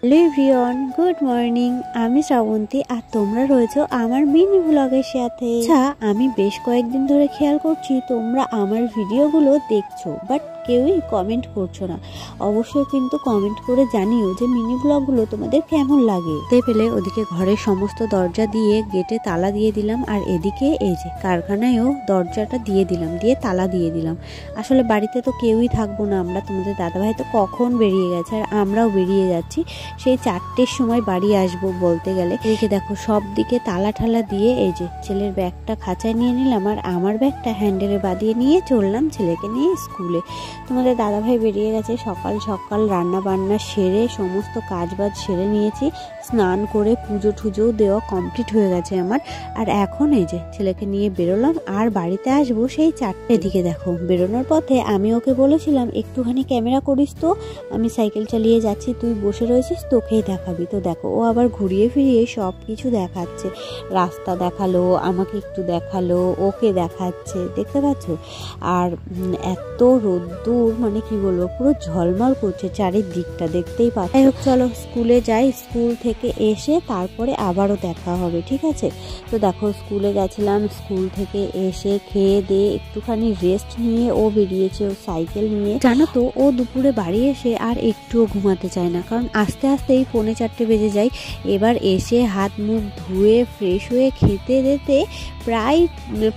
Hello everyone, good morning. আমি শ্রাবন্তী আর তোমরা রয়েছো আমার মিনি ব্লগের সাথে। আচ্ছা, আমি বেশ কয়েকদিন ধরে খেয়াল করছি তোমরা আমার ভিডিওগুলো দেখছো, বাট কেউই কমেন্ট করছো না। অবশ্যই কিন্তু কমেন্ট করে জানিও যে মিনি ব্লগগুলো তোমাদের কেমন লাগে। দেখতে পেলে ওদিকে ঘরের সমস্ত দরজা দিয়ে গেটে তালা দিয়ে দিলাম, আর এদিকে এই যে কারখানায়ও দরজাটা দিয়ে দিলাম, দিয়ে তালা দিয়ে দিলাম। আসলে বাড়িতে তো কেউই থাকবো না আমরা, তোমাদের দাদাভাই তো কখন বেরিয়ে গেছে আর আমরাও বেরিয়ে যাচ্ছি। সেই 4টের সময় বাড়ি আসবো বলতে গেলে। এদিকে দেখো সব দিকে তালা ঠালা দিয়ে এই যে ছেলের ব্যাগটা খাঁচায় নিয়ে নিলাম, আর আমার ব্যাগটা হ্যান্ডেলে বাঁধিয়ে নিয়ে চললাম ছেলেকে নিয়ে স্কুলে। তোমাদের দাদাভাই বেরিয়ে গেছে। সকাল সকাল রান্না বান্না সেরে সমস্ত কাজ বাজ সেরে নিয়েছি, স্নান করে পুজো টুজোও দেওয়া কমপ্লিট হয়ে গেছে আমার। আর এখন এই যে ছেলেকে নিয়ে বেরোলাম, আর বাড়িতে আসবো সেই 4টের দিকে। দেখো বেরোনোর পথে আমি ওকে বলেছিলাম একটুখানি ক্যামেরা করিস তো, আমি সাইকেল চালিয়ে যাচ্ছি, তুই বসে রয়েছিস, তোকেই দেখাবি। তো দেখো ও আবার ঘুরিয়ে ফিরিয়ে সব কিছু দেখাচ্ছে, রাস্তা দেখালো, আমাকে একটু দেখালো, ওকে দেখাচ্ছে, দেখতে পাচ্ছ। আর এত রোদ্দুর, মানে কি বলবো, পুরো ঝলমল করছে চারিদিকটা, দেখতেই পাচ্ছ। যাই হোক চলো স্কুলে যাই, স্কুল থেকে এসে তারপরে আবারও দেখা হবে, ঠিক আছে? তো দেখো স্কুলে গেছিলাম, স্কুল থেকে এসে খেয়ে দিয়ে একটুখানি রেস্ট নিয়ে ও বেরিয়েছে ও সাইকেল নিয়ে। জানো তো ও দুপুরে বাড়ি এসে আর একটুও ঘুমাতে চায় না, কারণ আস্তে আস্তেই 4:45 বেজে যায়। এবার এসে হাত মুখ ধুয়ে ফ্রেশ হয়ে খেতে দিতে প্রায়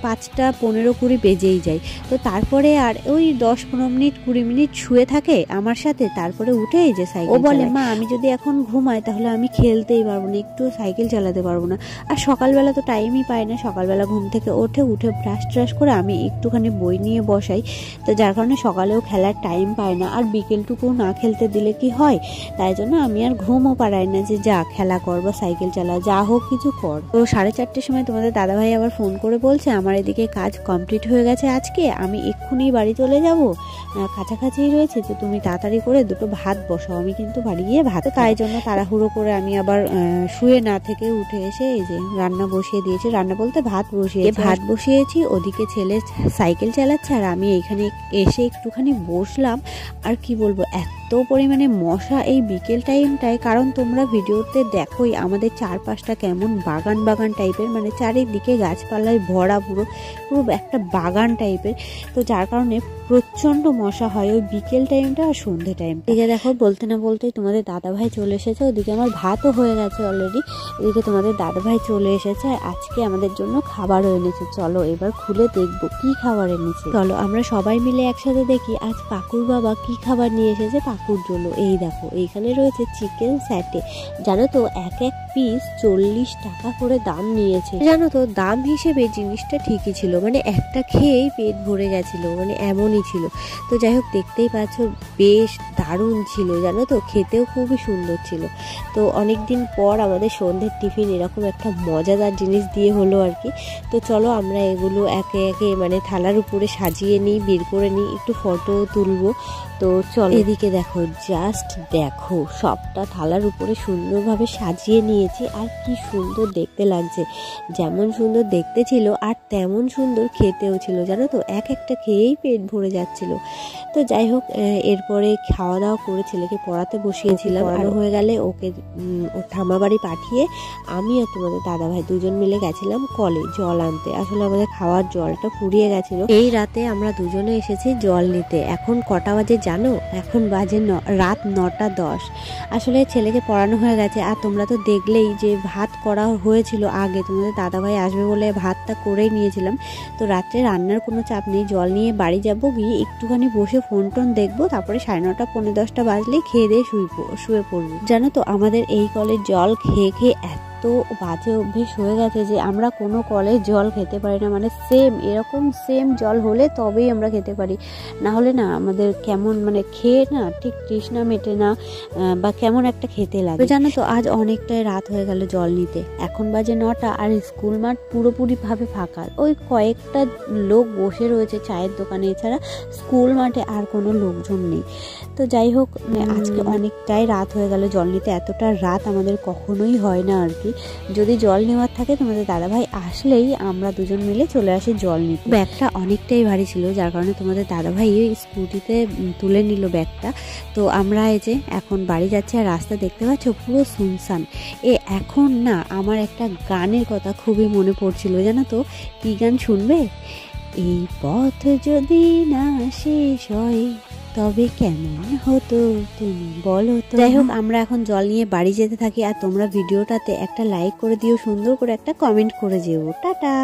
5:15-20 বেজেই যায়। তো তারপরে আর ওই 10-15 মিনিট 20 মিনিট শুয়ে থাকে আমার সাথে, তারপরে উঠে এই যে সাইকেল। ও বলে মা আমি যদি এখন ঘুমাই তাহলে আমি খেলতেই পারবো না, একটু সাইকেল চালাতে পারবো না। আর সকালবেলা তো টাইমই পায় না, সকালবেলা ঘুম থেকে উঠে ব্রাশ ট্রাশ করে আমি একটুখানি বই নিয়ে বসাই, তো যার কারণে সকালেও খেলার টাইম পায় না। আর বিকেলটুকু না খেলতে দিলে কি হয়, তাই জন্য আমি আর ঘুমও পারাই না যে যা খেলা কর বা সাইকেল চালা, যা হোক কিছু কর। তো 4:30 সময় তোমাদের দাদাভাই আবার ফোন করে বলছে আমার এদিকে কাজ কমপ্লিট হয়ে গেছে আজকে, আমি এক্ষুনি বাড়ি চলে যাব, কাছাকাছি রয়েছে, তো তুমি তাড়াতাড়ি করে দুটো ভাত বসাও, আমি কিন্তু বাড়ি গিয়ে ভাত। তাই জন্য তাড়াহুড়ো করে আমি আবার শুয়ে না থেকে উঠে এসে এই যে রান্না বসিয়ে দিয়েছি, রান্না বলতে ভাত বসিয়েছি। ওদিকে ছেলে সাইকেল চালাচ্ছে আর আমি এইখানে এসে একটুখানি বসলাম। আর কি বলবো, এত পরিমাণে মশা এই বিকেল টাইমটায়, কারণ তোমরা ভিডিওতে দেখোই আমাদের চারপাশটা কেমন বাগান টাইপের, মানে চারিদিকে গাছপালায় ভরা, পুরো একটা বাগান টাইপের। তো যার কারণে প্রচন্ড মশা হয় ওই বিকেল টাইমটা আর সন্ধ্যে টাইমটা। এদিকে দেখো বলতে না বলতেই তোমাদের দাদাভাই চলে এসেছে, ওদিকে আমার ভাতও হয়ে গেছে অলরেডি, এদিকে তোমাদের দাদাভাই চলে এসেছে আর আজকে আমাদের জন্য খাবারও এনেছে। চলো এবার খুলে দেখবো কি খাবার এনেছে। চলো আমরা সবাই মিলে একসাথে দেখি আজ পাকুর বাবা কি খাবার নিয়ে এসেছে পাকুর জন্য। এই দেখো এইখানে রয়েছে চিকেন স্যাটে, জানো তো এক পিস 40 টাকা করে দাম নিয়েছে। জানো তো দাম হিসেবে জিনিসটা ঠিকই ছিল, মানে একটা খেয়েই পেট ভরে গেছিল, মানে এমনই ছিল। তো যাই হোক দেখতেই পাচ্ছ বেশ দারুণ ছিল, জানো তো খেতেও খুবই সুন্দর ছিল। তো অনেকদিন পর আমাদের সন্ধ্যের টিফিন এরকম একটা মজাদার জিনিস দিয়ে হলো আর কি। তো চলো আমরা এগুলো একে একে মানে থালার উপরে সাজিয়ে নিই, বের করে নিই, একটু ফটো তুলবো। তো চলো এদিকে দেখো, জাস্ট দেখো সবটা থালার উপরে সুন্দরভাবে সাজিয়ে নিয়েছি, আর কি সুন্দর দেখতে লাগছে। যেমন সুন্দর দেখতে ছিল আর তেমন সুন্দর খেতেও ছিল, জানো তো একটা খেয়েই পেট ভরে যাচ্ছিল। তো যাই হোক এরপরে খাওয়া দাওয়া করে ছেলেকে পড়াতে বসিয়েছিলাম, আর হয়ে গেলে ওকে ওর ঠাম্মা বাড়ি পাঠিয়ে আমি আর তোমাদের দাদাভাই দুজন মিলে গেছিলাম কলে জল আনতে। আসলে আমাদের খাওয়ার জলটা ফুরিয়ে গেছিল। এই রাতে আমরা দুজনে এসেছি জল নিতে। এখন কটা বাজে জানো? এখন বাজে রাত 9:10। আসলে ছেলেকে পড়ানো হয়ে গেছে, আর তোমরা তো দেখলেই যে ভাত করা হয়েছিল আগে, তোমাদের দাদাভাই আসবে বলে ভাতটা করেই নিয়েছিলাম। তো রাত্রে রান্নার কোনো চাপ নেই, জল নিয়ে বাড়ি যাব, গিয়ে একটুখানি বসে ফোন টোন দেখবো, তারপরে 9:30 পৌনে 10টা বাজলেই খেয়ে দিয়ে শুয়ে পড়বো। জানো তো আমাদের এই কলের জল খেয়ে খেয়ে এত বাজে অভ্যেস হয়ে গেছে যে আমরা কোনো কলের জল খেতে পারি না, মানে এরকম সেম জল হলে তবেই আমরা খেতে পারি, না হলে না আমাদের কেমন মানে খেয়ে না ঠিক তৃষ্ণা মেটে না, বা কেমন একটা খেতে লাগে। জানো তো আজ অনেকটাই রাত হয়ে গেল জল নিতে, এখন বাজে 9টা, আর স্কুল মাঠ পুরোপুরি ভাবে ফাঁকা, ওই কয়েকটা লোক বসে রয়েছে চায়ের দোকানে, এছাড়া স্কুল মাঠে আর কোনো লোকজন নেই। তো যাই হোক আজকে অনেকটাই রাত হয়ে গেল জল নিতে, এতটা রাত আমাদের কখনোই হয় না আর কি। থাকি। যদি জল নেওয়ার থাকে তোমাদের দাদাভাই আসলেই আমরা দুজন মিলে চলে আসি জল নিতে। ব্যাগটা অনেকটাই ভারী ছিল, যার কারণে তোমাদের দাদাভাই স্কুটিতে তুলে নিল ব্যাগটা। তো আমরা এই যে এখন বাড়ি যাচ্ছি, আর রাস্তা দেখতে পাচ্ছ পুরো শুনশান। এখন না আমার একটা গানের কথা খুবই মনে পড়ছিল, জানো তো কি গান শুনবে? এই পথ যদি না শেষ হয় তবে কেমন হতো তুমি বলো তো। যাই হোক, আমরা এখন জল নিয়ে বাড়ি যেতে থাকি, আর তোমরা ভিডিওটাতে একটা লাইক করে দিও, সুন্দর করে একটা কমেন্ট করে যেও। টাটা।